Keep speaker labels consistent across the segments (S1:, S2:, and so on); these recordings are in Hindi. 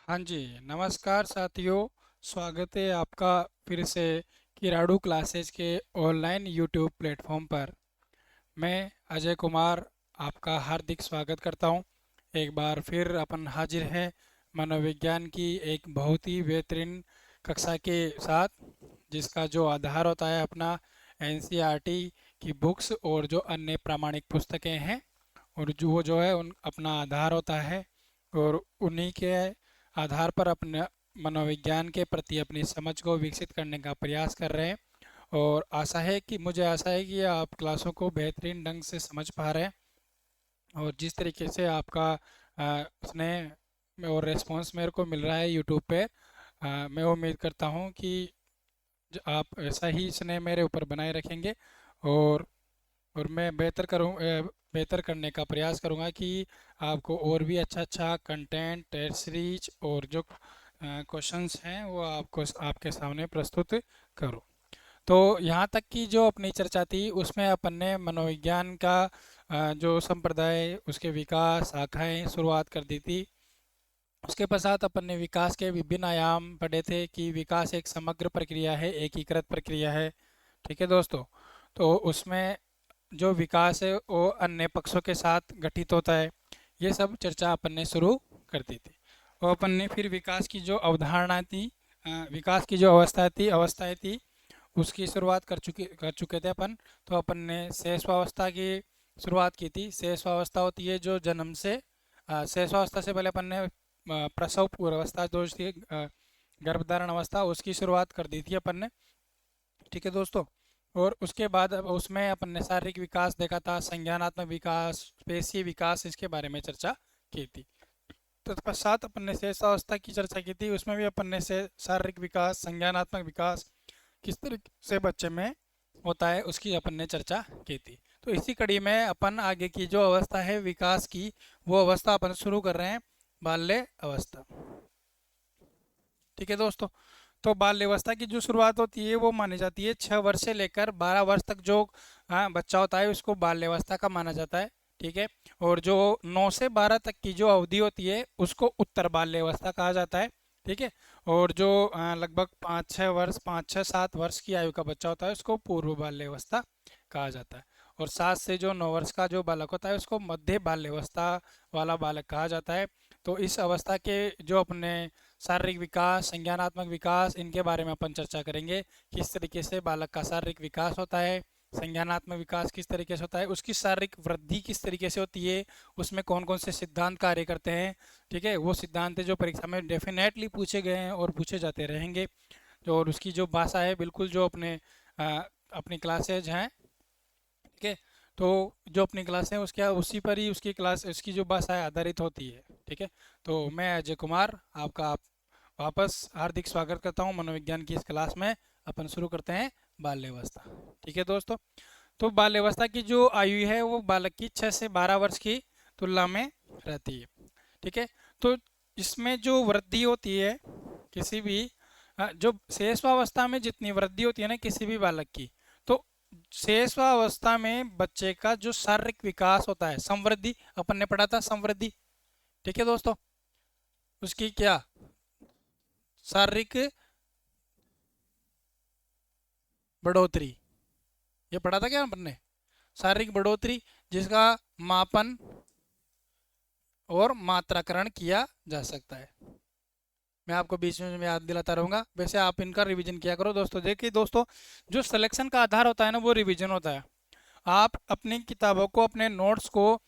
S1: हाँ जी, नमस्कार साथियों। स्वागत है आपका फिर से किराड़ू क्लासेस के ऑनलाइन यूट्यूब प्लेटफॉर्म पर। मैं अजय कुमार आपका हार्दिक स्वागत करता हूँ। एक बार फिर अपन हाजिर हैं मनोविज्ञान की एक बहुत ही बेहतरीन कक्षा के साथ, जिसका जो आधार होता है अपना एनसीईआरटी की बुक्स और जो अन्य प्रामाणिक पुस्तकें हैं, और जो वो जो है उन अपना आधार होता है। और उन्हीं के आधार पर अपने मनोविज्ञान के प्रति अपनी समझ को विकसित करने का प्रयास कर रहे हैं। और मुझे आशा है कि आप क्लासों को बेहतरीन ढंग से समझ पा रहे हैं। और जिस तरीके से आपका स्नेह और रिस्पॉन्स मेरे को मिल रहा है यूट्यूब पे, मैं उम्मीद करता हूँ कि आप ऐसा ही स्नेह मेरे ऊपर बनाए रखेंगे। और और मैं बेहतर करने का प्रयास करूंगा कि आपको और भी अच्छा अच्छा कंटेंट, टेस्ट सीरीज और जो क्वेश्चंस हैं वो आपको आपके सामने प्रस्तुत करूं। तो यहाँ तक की जो अपनी चर्चा थी उसमें अपन ने मनोविज्ञान का जो संप्रदाय, उसके विकास, शाखाएं शुरुआत कर दी थी। उसके पश्चात अपन ने विकास के विभिन्न आयाम पढ़े थे कि विकास एक समग्र प्रक्रिया है, एकीकृत प्रक्रिया है। ठीक है दोस्तों। तो उसमें जो विकास है वो अन्य पक्षों के साथ घटित होता है। ये सब चर्चा अपन ने शुरू कर दी थी। और अपन ने फिर विकास की जो अवधारणा थी, विकास की जो अवस्थाएं थी, उसकी शुरुआत कर चुके थे अपन। तो अपन ने शेषवावस्था की शुरुआत की थी। शेषवावस्था होती है जो जन्म से, शेषवावस्था से पहले अपन ने प्रसव पूर्व अवस्था जो थी, गर्भधारण अवस्था, उसकी शुरुआत कर दी थी अपन ने। ठीक है दोस्तों। और उसके बाद अब उसमें अपन ने शारीरिक विकास देखा था, संज्ञानात्मक विकास, पेशीय विकास, इसके बारे में चर्चा की थी। तत्पश्चात अपन ने शेषावस्था की चर्चा की थी। उसमें भी अपन ने से शारीरिक विकास, संज्ञानात्मक विकास किस तरह से बच्चे में होता है उसकी अपन ने चर्चा की थी। तो इसी कड़ी में अपन आगे की जो अवस्था है विकास की, वो अवस्था अपन शुरू कर रहे हैं, बाल्य अवस्था। ठीक है दोस्तों। तो बाल्यावस्था की जो शुरुआत होती है वो मानी जाती है 6 वर्ष से लेकर 12 वर्ष तक जो बच्चा होता है उसको बाल्यावस्था का माना जाता है। ठीक है। और जो 9 से 12 तक की जो अवधि होती है उसको उत्तर बाल्यावस्था कहा जाता है। ठीक है। और जो लगभग 5 6 7 वर्ष की आयु का बच्चा होता है उसको पूर्व बाल्यावस्था कहा जाता है। और 7 से जो 9 वर्ष का जो बालक होता है उसको मध्य बाल्यावस्था वाला बालक कहा जाता है। तो इस अवस्था के जो अपने शारीरिक विकास, संज्ञानात्मक विकास, इनके बारे में अपन चर्चा करेंगे। किस तरीके से बालक का शारीरिक विकास होता है, संज्ञानात्मक विकास किस तरीके से होता है, उसकी शारीरिक वृद्धि किस तरीके से होती है, उसमें कौन कौन से सिद्धांत कार्य करते हैं। ठीक है। वो सिद्धांत है जो परीक्षा में डेफिनेटली पूछे गए हैं और पूछे जाते रहेंगे। और उसकी जो भाषा है बिल्कुल जो अपनी क्लासेज हैं। ठीक है। तो जो अपनी क्लास है उसके उसी पर ही उसकी जो भाषा है आधारित होती है। ठीक है। तो मैं अजय कुमार आपका वापस हार्दिक स्वागत करता हूँ मनोविज्ञान की इस क्लास में। अपन शुरू करते हैं बाल्यावस्था। ठीक है दोस्तों। तो बाल्यावस्था की जो आयु है वो बालक की 6 से 12 वर्ष की तुलना में रहती है। ठीक है। तो इसमें जो वृद्धि होती है किसी भी जो शेषवावस्था में जितनी वृद्धि होती है ना किसी भी बालक की, तो शेषवावस्था में बच्चे का जो शारीरिक विकास होता है, संवृद्धि, अपन ने पढ़ा था संवृद्धि। ठीक है दोस्तों। उसकी क्या शारीरिक बढ़ोतरी, ये पढ़ा था क्या अपन ने? शारीरिक बढ़ोतरी जिसका मापन और मात्राकरण किया जा सकता है। मैं आपको बीच में याद दिलाता रहूंगा। वैसे आप इनका रिवीजन किया करो दोस्तों। देखिए दोस्तों, जो सिलेक्शन का आधार होता है ना वो रिवीजन होता है। आप अपनी किताबों को, अपने नोट्स को,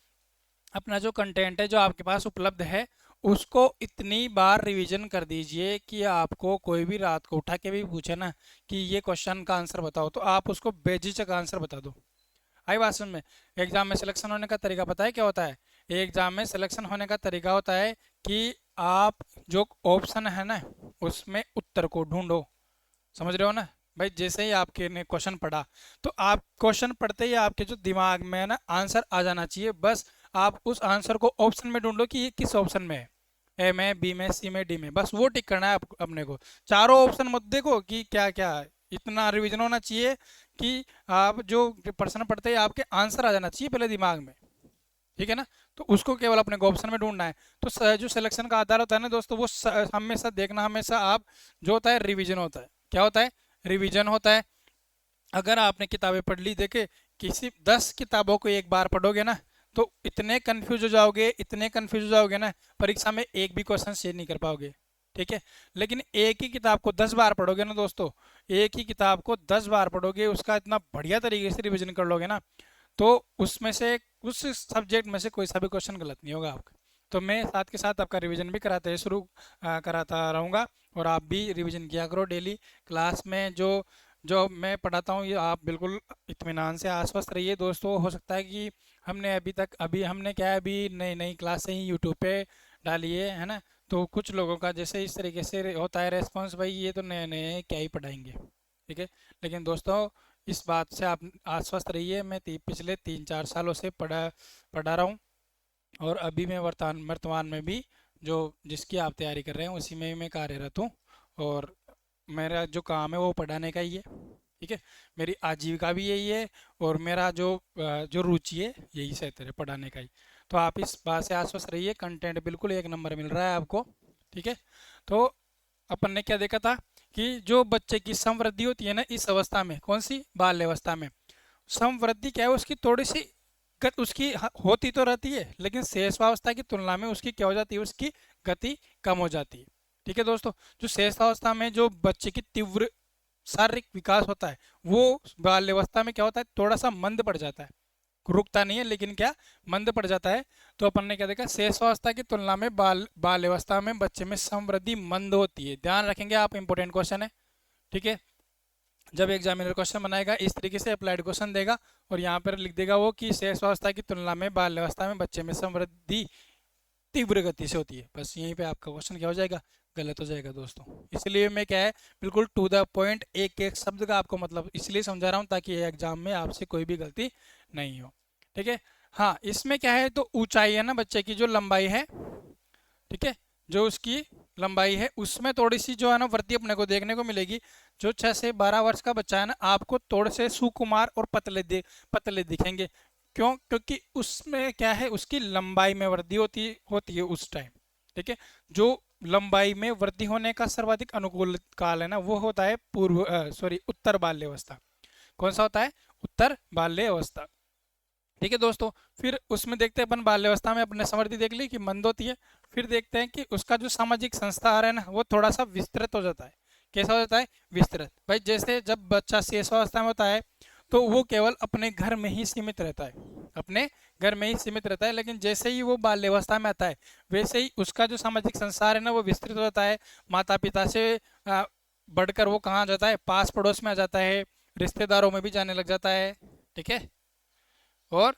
S1: अपना जो कंटेंट है जो आपके पास उपलब्ध है उसको इतनी बार रिवीजन कर दीजिए कि आपको कोई भी रात को उठा के भी पूछे ना कि ये क्वेश्चन का आंसर बताओ, तो आप उसको बेझिझक आंसर बता दो। आई बात समझ में? एग्जाम में सिलेक्शन होने का तरीका पता है क्या होता है? एग्जाम में सिलेक्शन होने का तरीका होता है कि आप जो ऑप्शन है ना उसमें उत्तर को ढूंढो। समझ रहे हो ना भाई? जैसे ही आपके ने क्वेश्चन पढ़ा तो आप क्वेश्चन पढ़ते ही आपके जो दिमाग में है ना आंसर आ जाना चाहिए। बस आप उस आंसर को ऑप्शन में ढूंढो कि ये किस ऑप्शन में है, ए में, बी में, सी में, डी में, बस वो टिक करना है अपने को। चारों ऑप्शन मत देखो कि क्या क्या है। इतना रिवीजन होना चाहिए कि आप जो प्रश्न पढ़ते ही आपके आंसर आ जाना चाहिए पहले दिमाग में। ठीक है ना। तो उसको केवल अपने को ऑप्शन में ढूंढना है। तो जो सिलेक्शन का आधार होता है ना दोस्तों, वो हमेशा देखना, हमेशा आप जो होता है रिवीजन होता है। क्या होता है? रिवीजन होता है। अगर आपने किताबें पढ़ ली, देखे किसी 10 किताबों को एक बार पढ़ोगे ना, तो इतने कंफ्यूज हो जाओगे, इतने कंफ्यूज हो जाओगे ना, परीक्षा में एक भी क्वेश्चन शेयर नहीं कर पाओगे। ठीक है। लेकिन एक ही किताब को 10 बार पढ़ोगे ना दोस्तों, एक ही किताब को 10 बार पढ़ोगे, उसका इतना बढ़िया तरीके से रिवीजन कर लोगे ना, तो उसमें से उस सब्जेक्ट में से कोई सा भी क्वेश्चन गलत नहीं होगा आपका। तो मैं साथ के साथ आपका रिवीजन भी कराता रहूँगा, और आप भी रिवीजन किया करो डेली क्लास में। जो जो मैं पढ़ाता हूँ ये आप बिल्कुल इत्मीनान से आश्वस्त रहिए दोस्तों। हो सकता है कि अभी हमने क्या है, अभी नई नई क्लासें ही यूट्यूब पे डाली है ना। तो कुछ लोगों का जैसे इस तरीके से होता है रेस्पॉन्स, भाई ये तो नए नए हैं, क्या ही पढ़ाएंगे। ठीक है। लेकिन दोस्तों इस बात से आप आश्वस्त रहिए, मैं पिछले 3-4 सालों से पढ़ा रहा हूँ, और अभी मैं वर्तमान वर्तमान में भी जो जिसकी आप तैयारी कर रहे हैं उसी में मैं कार्यरत हूँ। और मेरा जो काम है वो पढ़ाने का ही है। ठीक है। मेरी आजीविका भी यही है, और मेरा जो रुचि है यही क्षेत्र है पढ़ाने का ही। तो आप इस बात से आश्वस्त रहिए, कंटेंट बिल्कुल एक नंबर मिल रहा है आपको। ठीक है। तो अपन ने क्या देखा था कि जो बच्चे की संवृद्धि होती है ना इस अवस्था में, कौन सी, बाल्य अवस्था में, संवृद्धि क्या है उसकी थोड़ी सी उसकी होती तो रहती है, लेकिन शेषावस्था की तुलना में उसकी क्या हो जाती है, उसकी गति कम हो जाती है। ठीक है दोस्तों। जो शेषावस्था में जो बच्चे की तीव्र शारीरिक विकास होता है, वो बाल्यावस्था में क्या होता है, थोड़ा सा मंद पड़ जाता है। रुकता नहीं है, लेकिन क्या, मंद पड़ जाता है। तो अपन ने क्या देखा, शेषावस्था की तुलना में बाल्यावस्था में बच्चे में संवृद्धि मंद होती है। ध्यान रखेंगे आप, इंपॉर्टेंट क्वेश्चन है। ठीक है। जब एग्जामिनर क्वेश्चन बनाएगा इस तरीके से अप्लाइड क्वेश्चन देगा, और यहाँ पर लिख देगा वो कि शेषावस्था की तुलना में बाल्यावस्था में बच्चे में संवृद्धि तीव्र गति से होती है, बस यहीं पे आपका क्वेश्चन क्या हो जाएगा, गलत हो जाएगा दोस्तों। इसलिए मैं क्या है, बिल्कुल टू द पॉइंट, एक एक शब्द का आपको मतलब इसलिए समझा रहा हूँ ताकि एग्जाम में आपसे कोई भी गलती नहीं हो। ठीक है। हाँ, इसमें क्या है, तो ऊंचाई है ना बच्चे की, जो लंबाई है, ठीक है, जो उसकी लंबाई है उसमें थोड़ी सी जो है ना वृद्धि अपने को देखने को मिलेगी। जो 6 से 12 वर्ष का बच्चा है ना, आपको थोड़े से सुकुमार और पतले दिखेंगे। क्यों? क्योंकि उसमें क्या है, उसकी लंबाई में वृद्धि होती होती है उस टाइम। ठीक है। जो लंबाई में वृद्धि होने का सर्वाधिक अनुकूल काल है ना, वो होता है उत्तर बाल्य अवस्था। कौन सा होता है? उत्तर बाल्य अवस्था। ठीक है दोस्तों। फिर उसमें देखते हैं अपन, बाल्यावस्था में अपने समृद्धि देख ली कि मंद होती है। फिर देखते हैं कि उसका जो सामाजिक संस्कार है ना, वो थोड़ा सा विस्तृत हो जाता है। कैसा हो जाता है? विस्तृत। भाई जैसे जब बच्चा शेषावस्था में होता है, तो वो केवल अपने घर में ही सीमित रहता है, अपने घर में ही सीमित रहता है। लेकिन जैसे ही वो बाल्यावस्था में आता है, वैसे ही उसका जो सामाजिक संसार है ना, वो विस्तृत हो जाता है। माता पिता से बढ़कर वो कहाँ जाता है, पास पड़ोस में आ जाता है, रिश्तेदारों में भी जाने लग जाता है। ठीक है। और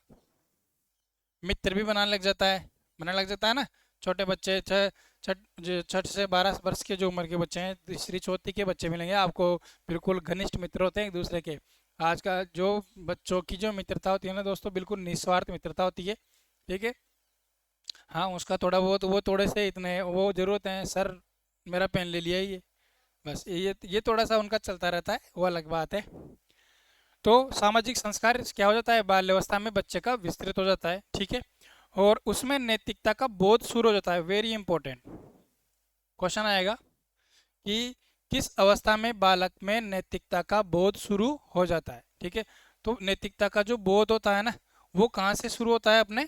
S1: मित्र भी बनाने लग जाता है ना। छोटे बच्चे, छठ से 12 वर्ष के जो उम्र के बच्चे हैं, तीसरी चौथी के बच्चे मिलेंगे आपको, बिल्कुल घनिष्ठ मित्र होते हैं एक दूसरे के। आज का जो बच्चों की जो मित्रता होती है ना दोस्तों, बिल्कुल निस्वार्थ मित्रता होती है। ठीक है। हाँ, उसका थोड़ा बहुत वो थोड़े से इतने वो जरूरत है, सर मेरा पेन ले लिया ये, बस ये थोड़ा सा उनका चलता रहता है, वो अलग बात है। तो सामाजिक संस्कार क्या हो जाता है, बाल्यावस्था में बच्चे का विस्तृत हो जाता है। ठीक है। और उसमें नैतिकता का बोध शुरू हो जाता है। वेरी इंपॉर्टेंट क्वेश्चन आएगा कि किस अवस्था में बालक में नैतिकता का बोध शुरू हो जाता है। ठीक है। तो नैतिकता का जो बोध होता है ना, वो कहाँ से शुरू होता है, अपने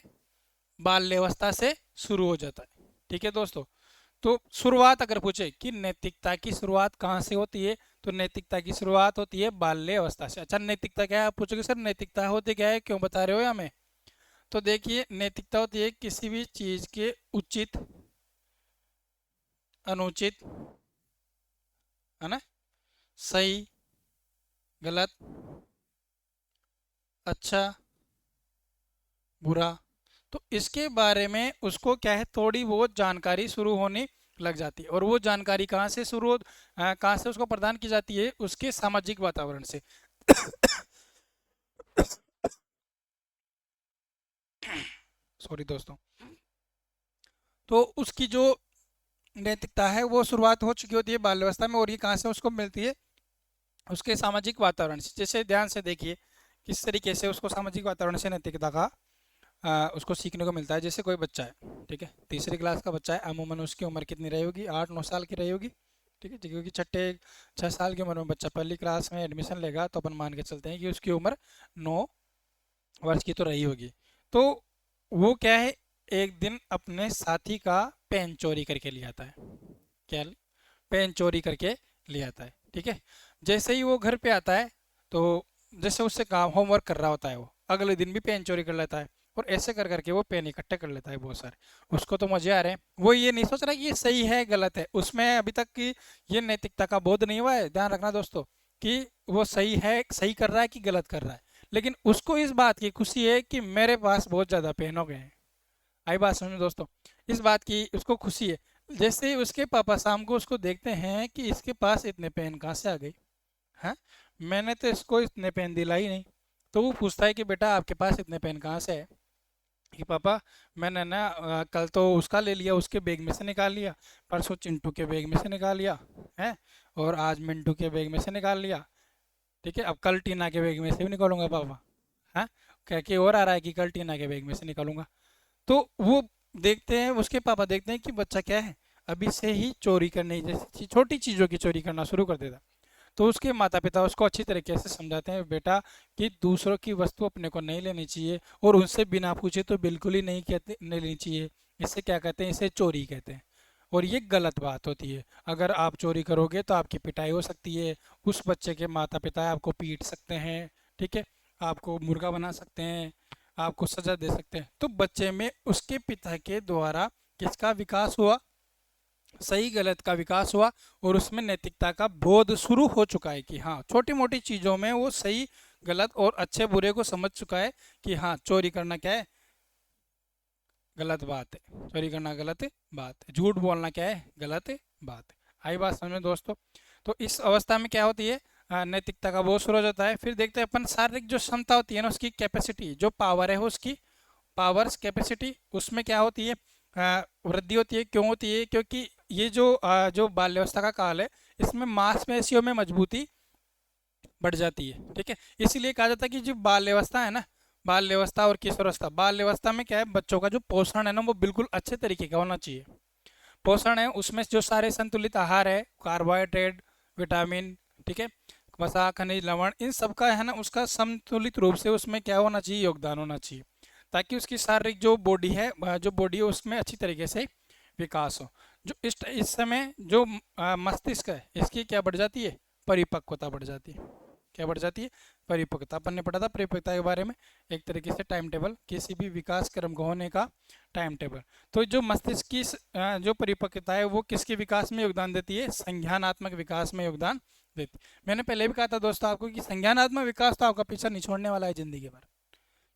S1: बाल्यावस्था से शुरू हो जाता है। ठीक है दोस्तों। तो शुरुआत अगर पूछे कि नैतिकता की शुरुआत कहाँ से होती है, तो नैतिकता की शुरुआत होती है बाल्य अवस्था से। अच्छा, नैतिकता क्या है, आप पूछोगे सर नैतिकता होती क्या है, क्यों बता रहे हो हमें? तो देखिए, नैतिकता होती है किसी भी चीज के उचित, अनुचित, है ना, सही, गलत, अच्छा, बुरा, तो इसके बारे में उसको क्या है, थोड़ी बहुत जानकारी शुरू होने लग जाती है। और वो जानकारी कहाँ से उसको प्रदान की जाती है, उसके सामाजिक वातावरण से। सॉरी दोस्तों। तो उसकी जो नैतिकता है वो शुरुआत हो चुकी होती है बाल्यावस्था में, और ये कहाँ से उसको मिलती है, उसके सामाजिक वातावरण से। जैसे ध्यान से देखिए किस तरीके से उसको सामाजिक वातावरण से नैतिकता का उसको सीखने को मिलता है। जैसे कोई बच्चा है, ठीक है, तीसरी क्लास का बच्चा है, अमूमन उसकी उम्र कितनी रही होगी, 8-9 साल की रही होगी, ठीक है, क्योंकि 6 साल की उम्र में बच्चा पहली क्लास में एडमिशन लेगा, तो अपन मान के चलते हैं कि उसकी उम्र 9 वर्ष की तो रही होगी। तो वो क्या है, एक दिन अपने साथी का पेन चोरी करके ले आता है। क्या, पेन चोरी करके ले आता है, ठीक है। जैसे ही वो घर पे आता है, तो जैसे उससे काम होमवर्क कर रहा होता है, वो अगले दिन भी पेन चोरी कर लेता है, और ऐसे कर करके वो पेन इकट्ठे कर लेता है बहुत सारे। उसको तो मजे आ रहे हैं, वो ये नहीं सोच रहा कि ये सही है गलत है, उसमें अभी तक की ये नैतिकता का बोध नहीं हुआ है। ध्यान रखना दोस्तों कि वो सही है, सही कर रहा है कि गलत कर रहा है, लेकिन उसको इस बात की खुशी है कि मेरे पास बहुत ज़्यादा पेन हो गए हैं। आई बात समझ में दोस्तों, इस बात की उसको खुशी है। जैसे ही उसके पापा शाम को उसको देखते हैं कि इसके पास इतने पेन कहाँ से आ गए, हैं, मैंने तो इसको इतने पेन दिला ही नहीं। तो वो पूछता है कि बेटा आपके पास इतने पेन कहाँ से है, कि पापा मैंने ना कल तो उसका ले लिया, उसके बैग में से निकाल लिया, परसों चिंटू के बैग में से निकाल लिया है, और आज मिंटू के बैग में से निकाल लिया, ठीक है, अब कल टीना के बैग में से भी निकालूंगा पापा। हाँ, क्या कि और आ रहा है कि कल टीना के बैग में से निकालूंगा। तो वो देखते हैं, उसके पापा देखते हैं कि बच्चा क्या है, अभी से ही चोरी करने जैसी छोटी चीज़ों की चोरी करना शुरू कर देता। तो उसके माता पिता उसको अच्छी तरीके से समझाते हैं, बेटा कि दूसरों की वस्तु अपने को नहीं लेनी चाहिए, और उनसे बिना पूछे तो बिल्कुल ही नहीं कहते, नहीं लेनी चाहिए। इससे क्या कहते हैं, इसे चोरी कहते हैं, और ये गलत बात होती है। अगर आप चोरी करोगे तो आपकी पिटाई हो सकती है, उस बच्चे के माता पिता आपको पीट सकते हैं, ठीक है, आपको मुर्गा बना सकते हैं, आपको सजा दे सकते हैं। तो बच्चे में उसके पिता के द्वारा किसका विकास हुआ, सही गलत का विकास हुआ, और उसमें नैतिकता का बोध शुरू हो चुका है कि हाँ, छोटी मोटी चीज़ों में वो सही गलत और अच्छे बुरे को समझ चुका है कि हाँ, चोरी करना क्या है, गलत बात है, चोरी करना गलत बात है, झूठ बोलना क्या है, गलत बात है। आई बात समझ में दोस्तों। तो इस अवस्था में क्या होती है, नैतिकता का बोध शुरू हो जाता है। फिर देखते हैं अपन शारीरिक जो क्षमता होती है ना, उसकी कैपेसिटी, जो पावर है उसकी पावर्स कैपेसिटी, उसमें क्या होती है, वृद्धि होती है। क्यों होती है, क्योंकि ये जो बाल्यावस्था का काल है, इसमें मांसपेशियों में मजबूती बढ़ जाती है, ठीक है। इसीलिए कहा जाता है कि जो बाल्यावस्था है ना, बाल्यावस्था और किशोरावस्था, बाल्यावस्था में क्या है, बच्चों का जो पोषण है ना, वो बिल्कुल अच्छे तरीके का होना चाहिए। पोषण है उसमें जो सारे संतुलित आहार है, कार्बोहाइड्रेट, विटामिन, ठीक है, वसा, खनिज, लवण, इन सब का है ना, उसका संतुलित रूप से उसमें क्या होना चाहिए, योगदान होना चाहिए, ताकि उसकी शारीरिक जो बॉडी है, उसमें अच्छी तरीके से विकास हो। जो इस समय जो मस्तिष्क है, इसकी क्या बढ़ जाती है, परिपक्वता बढ़ जाती है। क्या बढ़ जाती है, परिपक्वता। अपन ने पढ़ा था परिपक्वता के बारे में, एक तरीके से टाइम टेबल, किसी भी विकास क्रम को होने का टाइम टेबल। तो जो मस्तिष्क की जो परिपक्वता है, वो किसके विकास में योगदान देती है, संज्ञानात्मक विकास में योगदान देती है। मैंने पहले भी कहा था दोस्तों आपको कि संज्ञानात्मक विकास तो आपका पीछा नहीं छोड़ने वाला है जिंदगी भर,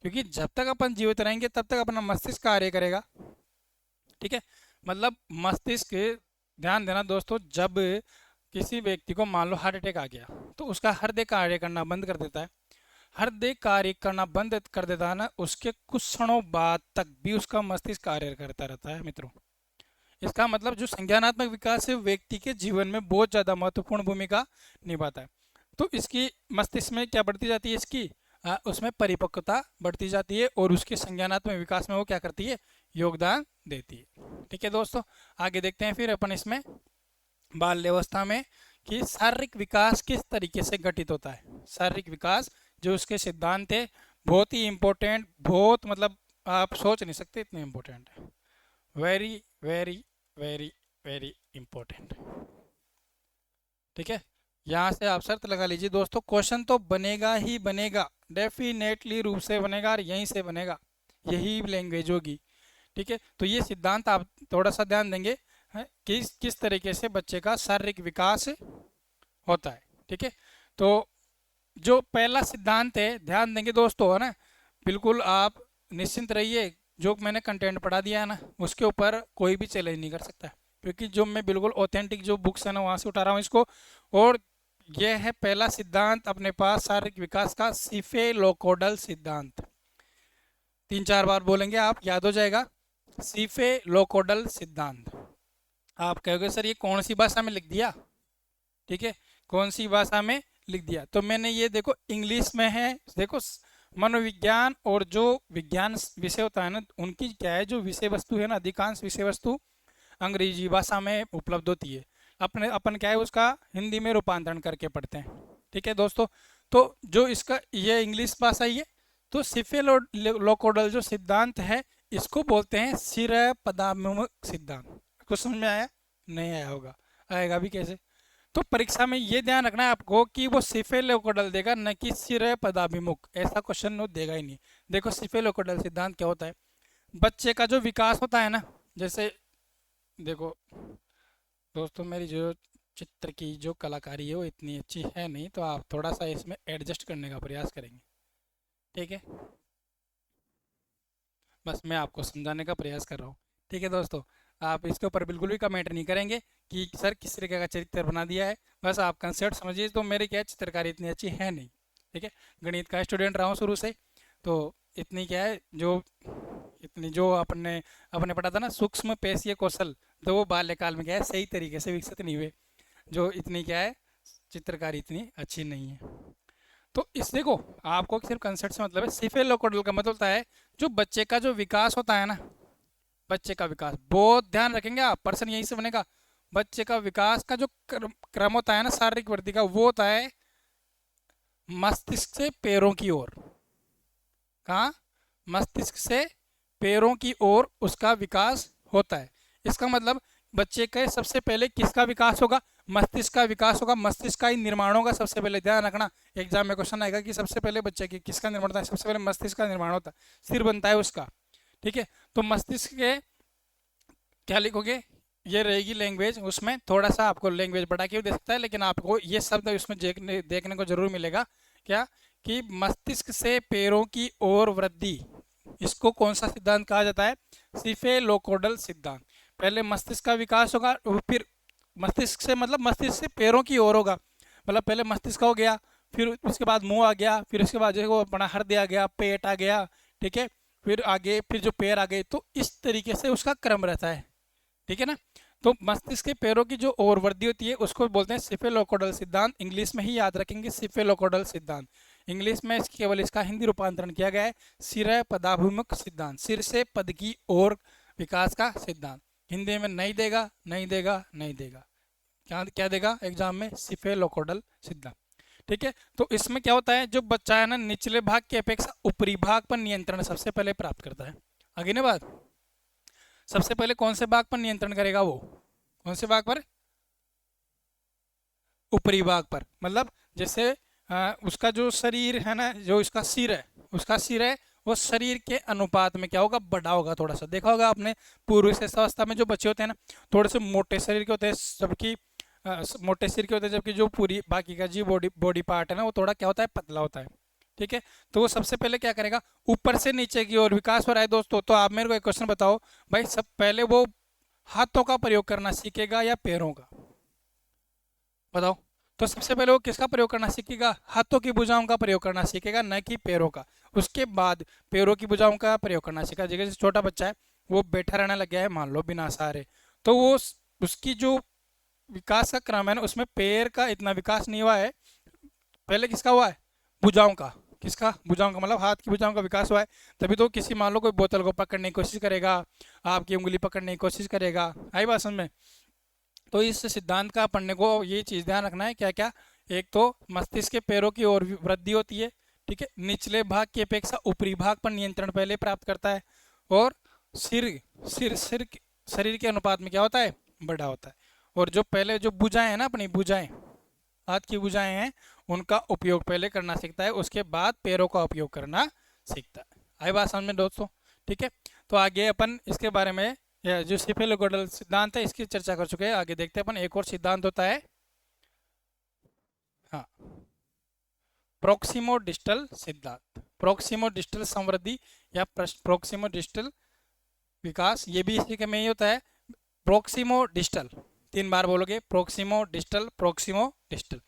S1: क्योंकि जब तक अपन जीवित रहेंगे तब तक अपना मस्तिष्क कार्य करेगा, ठीक है। मतलब मस्तिष्क, ध्यान देना दोस्तों, जब किसी व्यक्ति को मान लो हार्ट अटैक आ गया, तो उसका हृदय कार्य करना बंद कर देता है। हृदय कार्य करना बंद कर देता है ना, उसके कुछ क्षणों बाद तक भी उसका मस्तिष्क कार्य करता रहता है मित्रों। इसका मतलब जो संज्ञानात्मक विकास है, व्यक्ति के जीवन में बहुत ज़्यादा महत्वपूर्ण भूमिका निभाता है। तो इसकी मस्तिष्क में क्या बढ़ती जाती है, इसकी उसमें परिपक्वता बढ़ती जाती है, और उसके संज्ञानात्मक विकास में वो क्या करती है, योगदान देती है, ठीक है दोस्तों। आगे देखते हैं फिर अपन इसमें बाल्यावस्था में कि शारीरिक विकास किस तरीके से घटित होता है। शारीरिक विकास जो उसके सिद्धांत है, बहुत ही इम्पोर्टेंट, बहुत मतलब आप सोच नहीं सकते इतने इम्पोर्टेंट है, very very very very important, ठीक है। यहाँ से आप शर्त लगा लीजिए दोस्तों, क्वेश्चन तो बनेगा ही बनेगा, डेफिनेटली रूप से बनेगा, और यहीं से बनेगा, यही लैंग्वेज होगी, ठीक है। तो ये सिद्धांत आप थोड़ा सा ध्यान देंगे, है, किस तरीके से बच्चे का शारीरिक विकास होता है, ठीक है। तो जो पहला सिद्धांत है, ध्यान देंगे दोस्तों, है ना, बिल्कुल आप निश्चिंत रहिए, जो मैंने कंटेंट पढ़ा दिया है ना, उसके ऊपर कोई भी चैलेंज नहीं कर सकता, क्योंकि जो मैं बिल्कुल ऑथेंटिक जो बुक्स है ना, वहाँ से उठा रहा हूँ इसको। और यह है पहला सिद्धांत अपने पास शारीरिक विकास का, सीफेलोकोडल सिद्धांत। 3-4 बार बोलेंगे आप, याद हो जाएगा, सीफेलोकोडल सिद्धांत। आप कहोगे सर ये कौन सी भाषा में लिख दिया, ठीक है, कौन सी भाषा में लिख दिया, तो मैंने ये देखो इंग्लिश में है, देखो मनोविज्ञान और जो विज्ञान विषय होता है ना, उनकी क्या है, जो विषय वस्तु है ना, अधिकांश विषय वस्तु अंग्रेजी भाषा में उपलब्ध होती है। अपने अपन क्या है, उसका हिंदी में रूपांतरण करके पढ़ते हैं। ठीक है दोस्तों। तो जो इसका ये इंग्लिश भाषा ही है, तो सिफेलोकोडल जो सिद्धांत है, इसको बोलते हैं सिर पदाभिमुख सिद्धांत। कुछ समझ में आया? नहीं आया होगा, आएगा भी कैसे। तो परीक्षा में ये ध्यान रखना है आपको कि वो सिफेलोकोडल देगा, न कि सिर पदाभिमुख। ऐसा क्वेश्चन वो देगा ही नहीं। देखो सिफेलोकोडल सिद्धांत क्या होता है। बच्चे का जो विकास होता है ना, जैसे देखो दोस्तों, मेरी जो चित्र की जो कलाकारी है वो इतनी अच्छी है नहीं, तो आप थोड़ा सा इसमें एडजस्ट करने का प्रयास करेंगे। ठीक है, बस मैं आपको समझाने का प्रयास कर रहा हूँ। ठीक है दोस्तों, आप इसके ऊपर बिल्कुल भी कमेंट नहीं करेंगे कि सर किस तरीके का चित्र बना दिया है। बस आप कंसेप्ट समझिए। तो मेरी क्या है, चित्रकारी इतनी अच्छी है नहीं। ठीक है, गणित का स्टूडेंट रहा हूँ शुरू से, तो इतनी क्या है, जो इतनी जो अपने अपने पढ़ा था ना सूक्ष्म पेशीय कौशल, तो वो बाल्यकाल में क्या है सही तरीके से विकसित नहीं हुए। जो इतनी क्या है, चित्रकारी इतनी अच्छी नहीं है। तो इस देखो, आपको सिर्फ कंसेप्ट से मतलब है। सिफेलोकोडल का मतलब होता है जो बच्चे का जो विकास होता है ना, बच्चे का विकास, बहुत ध्यान रखेंगे आप, पर्सन यहीं से बनेगा। बच्चे का विकास का जो क्रम होता है ना, शारीरिक वृद्धि का, वो होता है मस्तिष्क से पैरों की ओर। कहाँ? मस्तिष्क से पैरों की ओर उसका विकास होता है। इसका मतलब बच्चे के सबसे पहले किसका विकास होगा? मस्तिष्क का विकास होगा। मस्तिष्क का ही निर्माण होगा। सबसे पहले ध्यान रखना, एग्जाम में क्वेश्चन आएगा कि सबसे पहले बच्चे की किसका निर्माण होता है। सबसे पहले मस्तिष्क का निर्माण होता है, सिर बनता है उसका। ठीक है, तो मस्तिष्क के क्या लिखोगे, ये रहेगी लैंग्वेज। उसमें थोड़ा सा आपको लैंग्वेज बढ़ा के भी दे सकता है, लेकिन आपको ये शब्द उसमें देखने को जरूर मिलेगा। क्या? कि मस्तिष्क से पैरों की ओर वृद्धि, इसको कौन सा सिद्धांत कहा जाता है? सिफेलोकोडल सिद्धांत। पहले मस्तिष्क का विकास होगा, फिर मस्तिष्क से मतलब मस्तिष्क से पैरों की ओर होगा। मतलब पहले मस्तिष्क हो गया, फिर उसके बाद मुंह आ गया, फिर उसके बाद जो है वो अपना हृदय आ गया, पेट आ गया। ठीक है, फिर आगे फिर जो पैर आ गए। तो इस तरीके से उसका क्रम रहता है। ठीक है ना। तो मस्तिष्क के पैरों की जो और वृद्धि होती है उसको बोलते हैं सिफेलोकोडल सिद्धांत। इंग्लिश में ही याद रखेंगे, सिफेलोकोडल सिद्धांत। इंग्लिश में केवल इसका हिंदी रूपांतरण किया गया है सिर पदाभिमुख सिद्धांत, सिर से पद की ओर विकास का सिद्धांत। हिंदी में नहीं देगा, नहीं देगा, नहीं देगा। क्या क्या देगा एग्जाम में? सिफेलोकोडल सिद्धांत। ठीक है, तो इसमें क्या होता है, जो बच्चा है ना, निचले भाग की अपेक्षा ऊपरी भाग पर नियंत्रण सबसे पहले प्राप्त करता है। आगे ना बात, सबसे पहले कौन से भाग पर नियंत्रण करेगा वो? कौन से भाग पर? ऊपरी भाग पर। मतलब जैसे उसका जो शरीर है ना, जो इसका सिर है, उसका सिर है, वो शरीर के अनुपात में क्या होगा, बड़ा होगा थोड़ा सा। देखा होगा आपने पूर्व अवस्था में जो बच्चे होते हैं ना, थोड़े से मोटे शरीर के होते हैं, जबकि मोटे सिर के होते हैं, जबकि जो पूरी बाकी का जी बॉडी बॉडी पार्ट है ना, वो थोड़ा क्या होता है, पतला होता है। ठीक है, तो वो सबसे पहले क्या करेगा, ऊपर से नीचे की ओर विकास हो रहा है दोस्तों। तो आप मेरे को एक क्वेश्चन बताओ भाई, सब पहले वो हाथों का प्रयोग करना सीखेगा या पैरों का? बताओ। तो सबसे पहले वो किसका प्रयोग करना सीखेगा? हाथों की भुजाओं का प्रयोग करना सीखेगा, न कि पैरों का। उसके बाद पैरों की भुजाओं का प्रयोग करना सीखा। जैसे छोटा बच्चा है, वो बैठा रहने लग गया है मान लो बिना सहारे, तो वो उसकी जो विकास का क्रम है ना, उसमें पैर का इतना विकास नहीं हुआ है। पहले किसका हुआ है? भुजाओं का। किसका? भुजाओं का, मतलब हाथ की भुजाओं का विकास हुआ है। तभी तो किसी मान लो कोई बोतल को पकड़ने की कोशिश करेगा, आपकी उंगली पकड़ने की कोशिश करेगा। आई बात समझ में? तो इस सिद्धांत का पढ़ने को ये चीज़ ध्यान रखना है, क्या क्या? एक तो मस्तिष्क के पैरों की ओर वृद्धि होती है। ठीक है, निचले भाग की अपेक्षा ऊपरी भाग पर नियंत्रण पहले प्राप्त करता है। और सिर सिर सिर शरीर के अनुपात में क्या होता है, बड़ा होता है। और जो पहले जो भुजाएं हैं ना, अपनी भुजाएं, हाथ की भुजाएं हैं, उनका उपयोग पहले करना सीखता है, उसके बाद पैरों का उपयोग करना सीखता है। आई बात समझ में दोस्तों? ठीक है, तो आगे अपन इसके बारे में, यह जो सिफेलोकोडल सिद्धांत है इसकी चर्चा कर चुके हैं। आगे देखते हैं अपन, एक और सिद्धांत होता है, हाँ, प्रोक्सिमो डिस्टल सिद्धांत। प्रोक्सिमो डिस्टल संवृद्धि या प्रोक्सिमो डिस्टल विकास, ये भी इसी के में ही होता है। प्रोक्सिमो डिस्टल, 3 बार बोलोगे, प्रोक्सिमो डिस्टल, प्रोक्सिमो डिस्टल।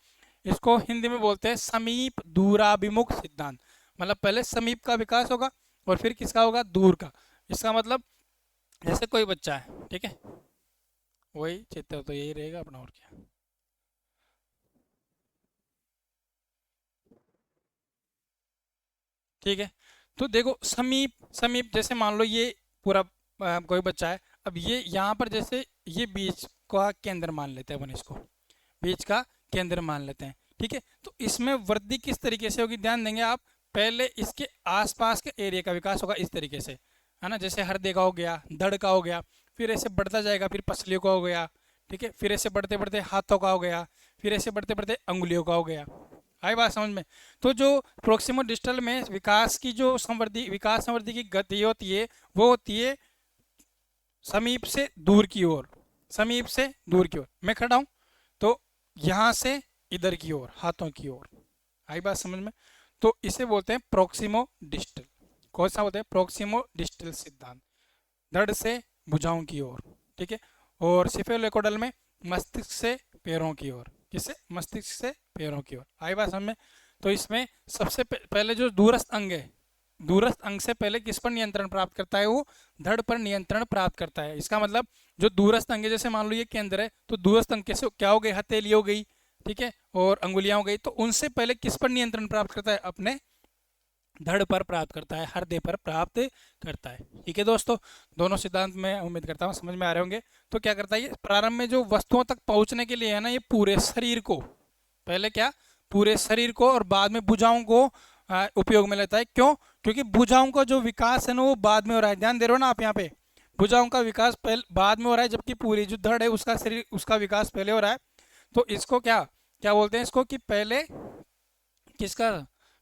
S1: इसको हिंदी में बोलते हैं समीप दूराभिमुख सिद्धांत। मतलब पहले समीप का विकास होगा और फिर किसका होगा, दूर का। इसका मतलब जैसे कोई बच्चा है, ठीक है, वही चित्र तो यही रहेगा अपना, और क्या। ठीक है। तो देखो समीप, समीप जैसे मान लो ये पूरा कोई बच्चा है, अब ये यहाँ पर जैसे ये बीच का केंद्र मान लेते हैं अपन इसको, बीच का केंद्र मान लेते हैं। ठीक है, तो इसमें वृद्धि किस तरीके से होगी, ध्यान देंगे आप। पहले इसके आसपास के एरिया का विकास होगा इस तरीके से, है ना, जैसे हृदय का हो गया, धड़ का हो गया, फिर ऐसे बढ़ता जाएगा, फिर पसलियों का हो गया, ठीक है, फिर ऐसे बढ़ते बढ़ते हाथों का हो गया, फिर ऐसे बढ़ते बढ़ते अंगुलियों का हो गया। आई बात समझ में। तो जो प्रोक्सिमो डिस्टल में विकास की जो संवृद्धि, विकास संवृद्धि की गति होती है, वो होती है समीप से दूर की ओर, समीप से दूर की ओर। मैं खड़ा हूं तो यहां से इधर की ओर, हाथों की ओर। आई बात समझ में। तो इसे बोलते हैं प्रोक्सिमो डिस्टल। कौन सा बोलते हैं, प्रोक्सिमो डिस्टल सिद्धांत, धड़ से भुजाओं की ओर। ठीक है, और सिफेलोकोडल में मस्तिष्क से पैरों की ओर, किससे, मस्तिष्क से पैरों की ओर। आई बात समझ में। तो इसमें सबसे पहले जो दूरस्थ अंग है, दूरस्थ अंग से पहले किस पर नियंत्रण प्राप्त करता है, वो धड़ पर नियंत्रण प्राप्त करता है। इसका मतलब जो दूरस्थ अंग है, जैसे मान लो ये केंद्र है, तो दूरस्थ अंग कैसे क्या हो गई, हथेली हो गई, ठीक है, और अंगुलियां हो गई, तो उनसे पहले किस पर नियंत्रण प्राप्त करता है, अपने धड़ पर प्राप्त करता है, हृदय पर प्राप्त करता है। ठीक है दोस्तों, दोनों सिद्धांत मैं उम्मीद करता हूँ समझ में आ रहे होंगे। तो क्या करता है ये, प्रारंभ में जो वस्तुओं तक पहुंचने के लिए है ना, ये पूरे शरीर को, पहले क्या, पूरे शरीर को, और बाद में भुजाओं को उपयोग में लेता है। क्यों, क्योंकि भुजाओं का जो विकास है ना, वो बाद में हो रहा है। ध्यान दे रहे हो ना आप यहाँ पे, भुजाओं का विकास पहले बाद में हो रहा है, जबकि पूरी जो धड़ है उसका शरीर, उसका विकास पहले हो रहा है। तो इसको क्या क्या बोलते हैं, इसको कि पहले किसका,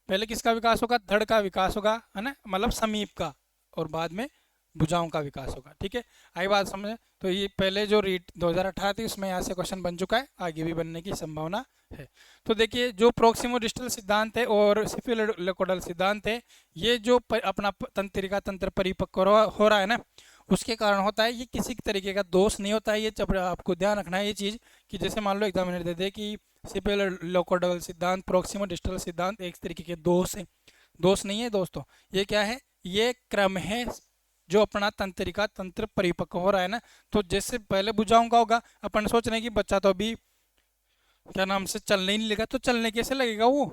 S1: पहले किसका विकास होगा, धड़ का विकास होगा, है ना, मतलब समीप का, और बाद में भुजाओं का विकास होगा। ठीक है, आई बात समझे। तो ये पहले जो रीट 2018 थी उसमें यहाँ से क्वेश्चन बन चुका है, आगे भी बनने की संभावना है। तो देखिए जो प्रोक्सिमो डिस्टल सिद्धांत है और सिफिलोकोडल सिद्धांत है, ये जो अपना तंत्रिका तंत्र परिपक्व हो रहा है ना, उसके कारण होता है। ये किसी तरीके का दोष नहीं होता है। ये आपको ध्यान रखना है ये चीज़, कि जैसे मान लो एग्जामिनर दे दे कि सिफिलोकोडल सिद्धांत, प्रोक्सिमो डिस्टल सिद्धांत एक तरीके के दोष है, दोष नहीं है दोस्तों। ये क्या है, ये क्रम है जो अपना तंत्रिका तंत्र परिपक्व हो रहा है ना। तो जैसे पहले भुजाओं का होगा, अपन सोच रहे हैं कि बच्चा तो अभी क्या नाम से चलने ही नहीं लगा, तो चलने कैसे लगेगा, वो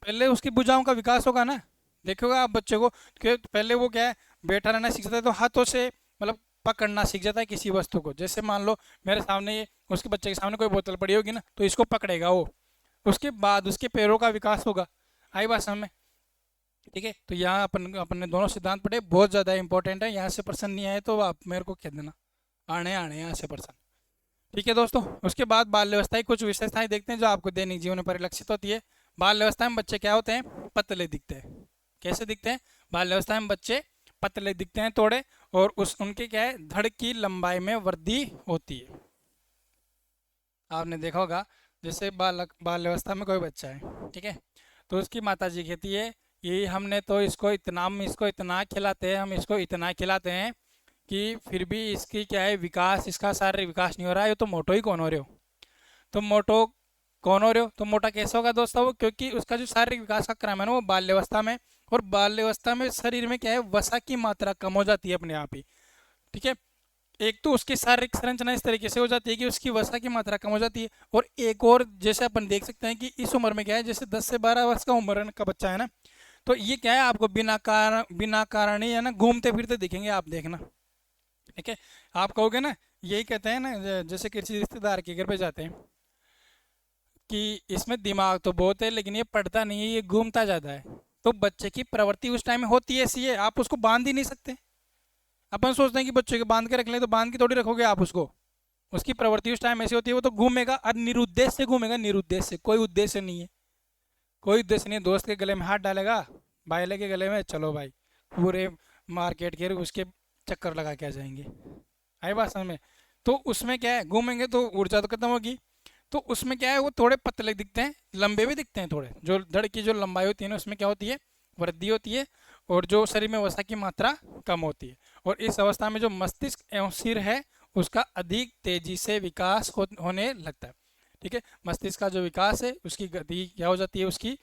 S1: पहले उसकी भुजाओं का विकास होगा ना। देखोगे आप बच्चे को कि पहले वो क्या है, बैठा रहना सीख जाता है, तो हाथों से मतलब पकड़ना सीख जाता है किसी वस्तु को। जैसे मान लो मेरे सामने ये, उसके बच्चे के सामने कोई बोतल पड़ी होगी ना, तो इसको पकड़ेगा वो, उसके बाद उसके पैरों का विकास होगा। आई बात समझ में। ठीक है, तो यहाँ अपन ने दोनों सिद्धांत पढ़े, बहुत ज़्यादा इंपॉर्टेंट है। यहाँ से प्रश्न नहीं आए तो आप मेरे को कह देना, आने आने यहाँ से प्रश्न। ठीक है दोस्तों, उसके बाद बाल्यावस्था की कुछ विशेषताएं देखते हैं जो आपको दैनिक जीवन में परिलक्षित होती है। बाल्यावस्था में बच्चे क्या होते हैं, पतले दिखते हैं। कैसे दिखते हैं, बाल्यावस्था में बच्चे पतले दिखते हैं थोड़े, और उस उनके क्या है, धड़ की लंबाई में वृद्धि होती है। आपने देखा होगा, जैसे बाल्यावस्था में कोई बच्चा है, ठीक है, तो उसकी माता जी कहती है कि हमने तो इसको इतना, हम इसको इतना खिलाते हैं, हम इसको इतना खिलाते हैं कि फिर भी इसकी क्या है, विकास, इसका शारीरिक विकास नहीं हो रहा है, ये तो मोटो ही कौन हो रहे हो, तो मोटो कौन हो रहे हो, तो मोटा कैसे होगा दोस्तों, वो क्योंकि उसका जो शारीरिक विकास का क्रम है ना, वो बाल्यावस्था में, और बाल्यावस्था में शरीर में क्या है, वसा की मात्रा कम हो जाती है अपने आप ही। ठीक है, एक तो उसकी शारीरिक संरचना इस तरीके से हो जाती है कि उसकी वसा की मात्रा कम हो जाती है, और एक और जैसे अपन देख सकते हैं कि इस उम्र में क्या है, जैसे 10 से 12 वर्ष का उम्र का बच्चा है ना, तो ये क्या है, आपको बिना कारण ही है ना घूमते फिरते दिखेंगे, आप देखना। ठीक है, आप कहोगे ना, यही कहते हैं ना, जैसे किसी रिश्तेदार के घर पे जाते हैं कि इसमें दिमाग तो बहुत है लेकिन ये पढ़ता नहीं है, ये घूमता ज़्यादा है। तो बच्चे की प्रवृत्ति उस टाइम में होती है ऐसी है, आप उसको बांध ही नहीं सकते। अपन सोचते हैं कि बच्चे को बांध के रख लें, तो बांध के थोड़ी रखोगे आप उसको, उसकी प्रवृत्ति उस टाइम ऐसी होती है, वो तो घूमेगा, और निरुद्देश्य से घूमेगा, निरुद्देश्य से, कोई उद्देश्य नहीं है, कोई उद्देश्य नहीं है। दोस्त के गले में हाथ डालेगा, भाईले के गले में, चलो भाई पूरे मार्केट के उसके चक्कर लगा के आ जाएंगे। आई बात समझ में। तो उसमें क्या है, घूमेंगे तो ऊर्जा तो खत्म होगी। तो उसमें क्या है, वो थोड़े पतले दिखते हैं, लंबे भी दिखते हैं थोड़े, जो धड़ की जो लंबाई होती है ना, उसमें क्या होती है, वृद्धि होती है, और जो शरीर में वसा की मात्रा कम होती है। और इस अवस्था में जो मस्तिष्क एवं सिर है, उसका अधिक तेजी से विकास होने लगता है। ठीक है, मस्तिष्क का जो विकास है, उसकी गति क्या हो जाती है, उसकी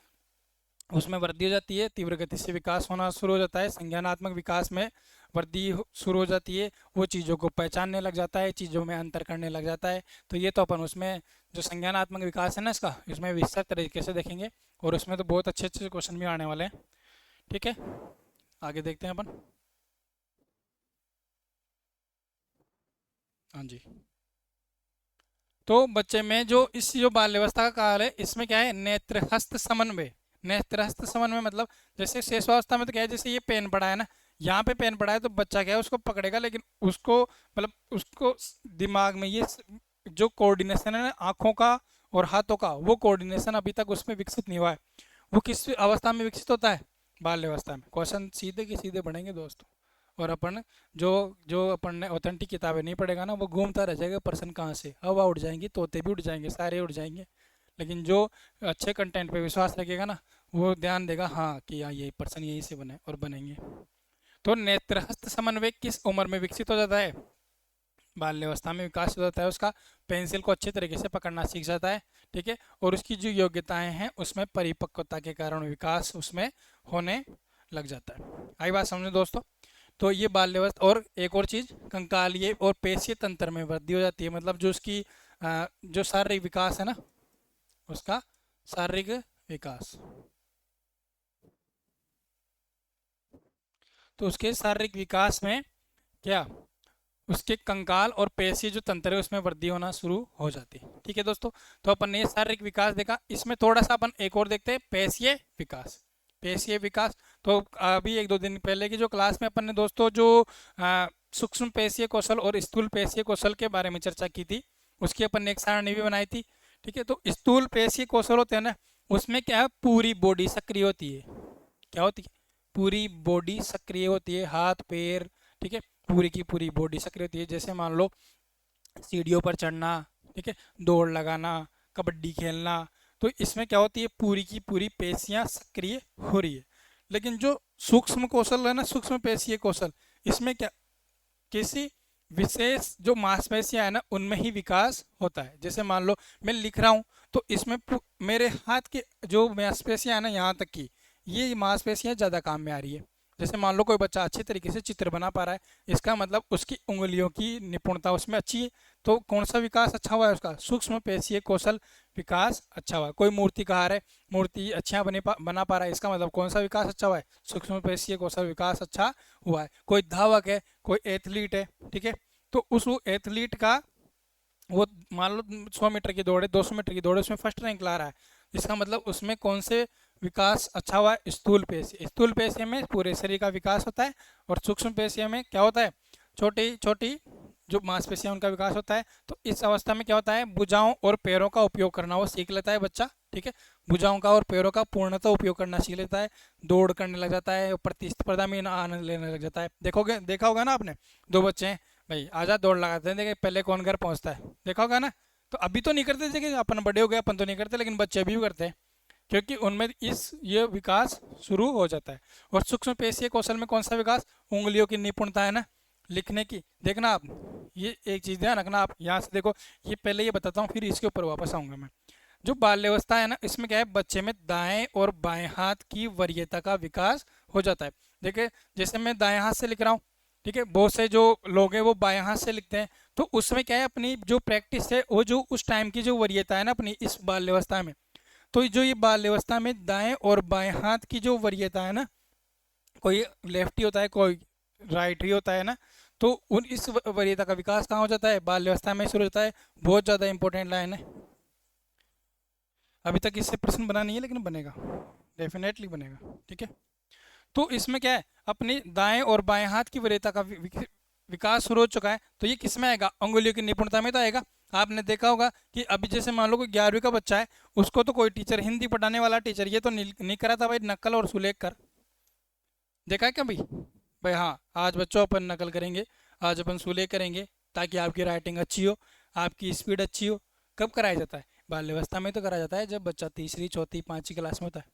S1: उसमें वृद्धि हो जाती है, तीव्र गति से विकास होना शुरू हो जाता है, संज्ञानात्मक विकास में वृद्धि शुरू हो जाती है, वो चीज़ों को पहचानने लग जाता है, चीज़ों में अंतर करने लग जाता है। तो ये तो अपन उसमें जो संज्ञानात्मक विकास है ना इसका, इसमें विस्तृत तरीके से देखेंगे, और उसमें तो बहुत अच्छे अच्छे क्वेश्चन भी आने वाले हैं। ठीक है, आगे देखते हैं अपन। हाँ जी। तो बच्चे में जो इस जो बाल्यावस्था का काल है, इसमें क्या है, नेत्र हस्त समन्वय। नेत्र हस्त समन्वय मतलब जैसे शेषावस्था में तो क्या है, जैसे ये पेन पड़ा है ना, यहाँ पे पेन पड़ा है तो बच्चा क्या है उसको पकड़ेगा, लेकिन उसको मतलब उसको दिमाग में ये जो कोऑर्डिनेशन है ना आंखों का और हाथों का, वो कोऑर्डिनेशन अभी तक उसमें विकसित नहीं हुआ है। वो किस अवस्था में विकसित होता है, बाल्यावस्था में। क्वेश्चन सीधे के सीधे बढ़ेंगे दोस्तों। और अपन जो जो अपन ने ऑथेंटिक किताबें नहीं पढ़ेगा ना, वो घूमता रह जाएगा पर्सन कहाँ से, हवा उड़ जाएंगी, तोते भी उड़ जाएंगे, सारे उड़ जाएंगे। लेकिन जो अच्छे कंटेंट पे विश्वास रखेगा ना, वो ध्यान देगा हाँ कि हाँ यही पर्सन यहीं से बने और बनेंगे। तो नेत्रहस्त समन्वय किस उम्र में विकसित हो जाता है, बाल्यावस्था में विकास हो जाता है उसका। पेंसिल को अच्छे तरीके से पकड़ना सीख जाता है, ठीक है। और उसकी जो योग्यताएं हैं उसमें परिपक्वता के कारण विकास उसमें होने लग जाता है। आई बात समझो दोस्तों। तो ये बाल्यावस्था। और एक और चीज, कंकालीय और पेशीय तंत्र में वृद्धि हो जाती है, मतलब जो उसकी जो शारीरिक विकास है ना, उसका शारीरिक विकास। तो उसके शारीरिक विकास में क्या, उसके कंकाल और पेशीय जो तंत्र है उसमें वृद्धि होना शुरू हो जाती है, ठीक है दोस्तों। तो अपन ने ये शारीरिक विकास देखा, इसमें थोड़ा सा अपन एक और देखते हैं, पेशीय विकास। पेशीय विकास। तो अभी एक दो दिन पहले की जो क्लास में अपन ने दोस्तों जो सूक्ष्म पेशीय कौशल और स्थूल पेशीय कौशल के बारे में चर्चा की थी, उसकी अपन ने एक सारणी भी बनाई थी, ठीक है। तो स्थूल पेशीय कौशल होते हैं ना, उसमें क्या है, पूरी बॉडी सक्रिय होती है। क्या होती है, पूरी बॉडी सक्रिय होती है, हाथ पैर, ठीक है, पूरी की पूरी बॉडी सक्रिय होती है। जैसे मान लो सीढ़ियों पर चढ़ना, ठीक है, दौड़ लगाना, कबड्डी खेलना, तो इसमें क्या होती है, पूरी की पूरी पेशियां सक्रिय हो रही है। लेकिन जो सूक्ष्म कौशल है ना, सूक्ष्म पेशीय कौशल, इसमें क्या, किसी विशेष जो मांसपेशियां है ना उनमें ही विकास होता है। जैसे मान लो मैं लिख रहा हूँ, तो इसमें मेरे हाथ के जो मांसपेशियां है ना, यहाँ तक की ये मांसपेशियां ज़्यादा काम में आ रही है। जैसे मान लो कोई बच्चा अच्छे तरीके से चित्र बना पा रहा है, इसका मतलब उसकी उंगलियों की निपुणता उसमें अच्छी है। तो कौन सा विकास अच्छा हुआ है उसका, सूक्ष्म पेशीय कौशल विकास अच्छा हुआ है। कोई मूर्तिकार है, मूर्ति अच्छा बना पा रहा है, इसका मतलब कौन सा विकास अच्छा हुआ है, सूक्ष्म पेशीय कौशल विकास अच्छा हुआ है। कोई धावक है, कोई एथलीट है, ठीक है, तो उस एथलीट का वो मान लो 100 मीटर की दौड़ है, 200 मीटर की दौड़ है, उसमें फर्स्ट रैंक ला रहा है, इसका मतलब उसमें कौन से विकास अच्छा हुआ है, स्थूल पेशीय। स्थूल पेशीय में पूरे शरीर का विकास होता है, और सूक्ष्म पेशीय में क्या होता है, छोटी छोटी जो मांसपेशियां उनका विकास होता है। तो इस अवस्था में क्या होता है, भुजाओं और पैरों का उपयोग करना वो सीख लेता है बच्चा, ठीक है। भुजाओं का और पैरों का पूर्णतः उपयोग करना सीख लेता है, दौड़ करने लग जाता है, प्रतिस्पर्धा में आनंद लेने लग जाता है। देखोगे, देखा होगा ना आपने, दो बच्चे हैं भाई, आजा दौड़ लगाते हैं, देखे पहले कौन घर पहुंचता है, देखा होगा ना। तो अभी तो नहीं करते थे कि अपन बड़े हो गए अपन तो नहीं करते, लेकिन बच्चे अभी भी करते हैं, क्योंकि उनमें इस ये विकास शुरू हो जाता है। और सूक्ष्म पेशीय कौशल में कौन सा विकास, उंगलियों की निपुणता है ना, लिखने की। देखना आप, ये एक चीज़ ध्यान रखना आप, यहाँ से देखो, ये पहले ये बताता हूँ फिर इसके ऊपर वापस आऊँगा मैं। जो बाल्यावस्था है ना, इसमें क्या है, बच्चे में दाएं और बाएं हाथ की वरीयता का विकास हो जाता है। देखिए, जैसे मैं दाएं हाथ से लिख रहा हूँ, ठीक है, बहुत से जो लोग हैं वो बाएं हाथ से लिखते हैं, तो उसमें क्या है, अपनी जो प्रैक्टिस है, वो जो उस टाइम की जो वरीयता है ना अपनी इस बाल्यावस्था में, तो जो ये बाल्यावस्था में दाएं और बाएं हाथ की जो वरीयता है ना, कोई लेफ्टी होता है, कोई राइट होता है ना, तो उन इस वरीयता का विकास कहाँ हो जाता है, बाल्यावस्था में शुरू होता है। बहुत ज़्यादा इंपॉर्टेंट लाइन है, अभी तक इससे प्रश्न बना नहीं है लेकिन बनेगा, डेफिनेटली बनेगा, ठीक है। तो इसमें क्या है, अपनी दाएं और बाएं हाथ की वरीयता का विकास शुरू हो चुका है, तो ये किस में आएगा, अंगुलियों की निपुणता में तो आएगा। आपने देखा होगा कि अभी जैसे मान लो कोई 11वीं का बच्चा है, उसको तो कोई टीचर, हिंदी पढ़ाने वाला टीचर, ये तो नहीं करा था भाई नकल और सुलेख कर, देखा है क्या भाई। भाई हाँ, आज बच्चों अपन नकल करेंगे, आज अपन सुलेख करेंगे, ताकि आपकी राइटिंग अच्छी हो, आपकी स्पीड अच्छी हो। कब कराया जाता है, बाल्यावस्था में तो कराया जाता है जब बच्चा तीसरी चौथी पाँचवीं क्लास में होता है,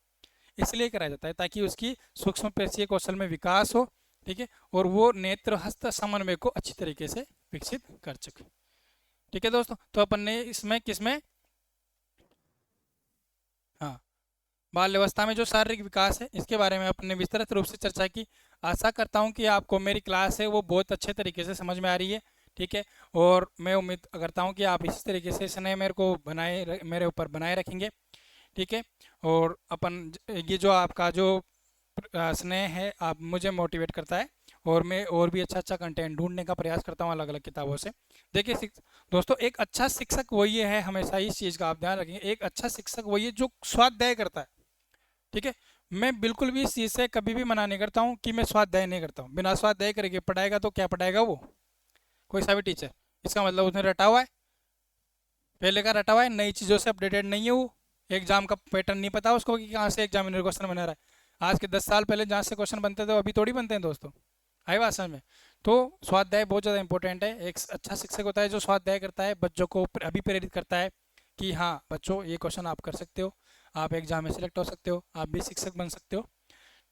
S1: इसलिए कराया जाता है ताकि उसकी सूक्ष्म पेशीय कौशल में विकास हो, ठीक है, और वो नेत्र हस्त समन्वय को अच्छी तरीके से विकसित कर सके, ठीक है दोस्तों। तो अपन ने इसमें किसमें, हाँ, बाल्यावस्था में जो शारीरिक विकास है इसके बारे में अपन ने विस्तृत रूप से चर्चा की। आशा करता हूँ कि आपको मेरी क्लास है वो बहुत अच्छे तरीके से समझ में आ रही है, ठीक है। और मैं उम्मीद करता हूँ कि आप इसी तरीके से स्नेह मेरे को मेरे ऊपर बनाए रखेंगे, ठीक है। और अपन ये जो आपका जो स्नेह है, आप मुझे मोटिवेट करता है और मैं और भी अच्छा अच्छा कंटेंट ढूंढने का प्रयास करता हूँ अलग अलग किताबों से। देखिए दोस्तों, एक अच्छा शिक्षक वही है, हमेशा इस चीज़ का आप ध्यान रखेंगे, एक अच्छा शिक्षक वही है जो स्वाध्याय करता है। ठीक है। मैं बिल्कुल भी इस चीज़ से कभी भी मना नहीं करता हूँ कि मैं स्वाध्याय नहीं करता हूँ। बिना स्वाध्याय करके पढ़ाएगा तो क्या पढ़ाएगा वो, कोई सा भी टीचर? इसका मतलब उसने रटा हुआ है, पहले का रटा हुआ है, नई चीज़ों से अपडेटेड नहीं है वो। एग्जाम का पैटर्न नहीं पता उसको कि कहाँ से एग्जामिनर क्वेश्चन बना रहा है। आज के 10 साल पहले जहाँ से क्वेश्चन बनते थे वो अभी थोड़ी बनते हैं दोस्तों। आई बात समझ में? तो स्वाध्याय बहुत ज़्यादा इंपॉर्टेंट है। एक अच्छा शिक्षक होता है जो स्वाध्याय करता है, बच्चों को अभी प्रेरित करता है कि हाँ बच्चों, ये क्वेश्चन आप कर सकते हो, आप एग्जाम में सेलेक्ट हो सकते हो, आप भी शिक्षक बन सकते हो।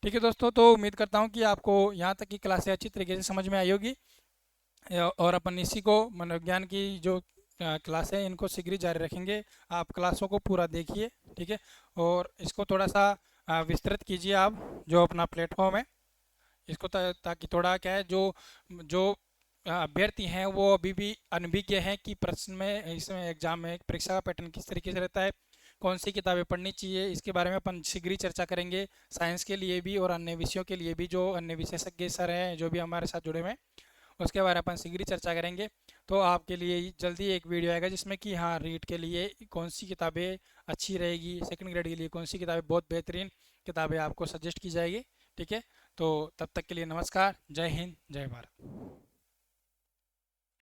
S1: ठीक है दोस्तों, तो उम्मीद करता हूँ कि आपको यहाँ तक की क्लासें अच्छी तरीके से समझ में आई होगी। और अपन इसी को मनोविज्ञान की जो क्लास है इनको शीघ्र ही जारी रखेंगे। आप क्लासों को पूरा देखिए। ठीक है। और इसको थोड़ा सा विस्तृत कीजिए आप, जो अपना प्लेटफॉर्म है इसको, ताकि थोड़ा क्या है, जो जो अभ्यर्थी हैं वो अभी भी अनभिज्ञ हैं कि प्रश्न में, इसमें एग्जाम में परीक्षा का पैटर्न किस तरीके से रहता है, कौन सी किताबें पढ़नी चाहिए, इसके बारे में अपन शीघ्र ही चर्चा करेंगे। साइंस के लिए भी और अन्य विषयों के लिए भी, जो अन्य विशेषज्ञ सर हैं जो भी हमारे साथ जुड़े हुए हैं, उसके बारे में अपन शीघ्र ही चर्चा करेंगे। तो आपके लिए जल्दी एक वीडियो आएगा जिसमें कि हाँ, रीट के लिए कौन सी किताबें अच्छी रहेगी, सेकंड ग्रेड के लिए कौन सी किताबें बहुत बेहतरीन किताबें आपको सजेस्ट की जाएगी। ठीक है। तो तब तक के लिए नमस्कार, जय हिंद, जय भारत।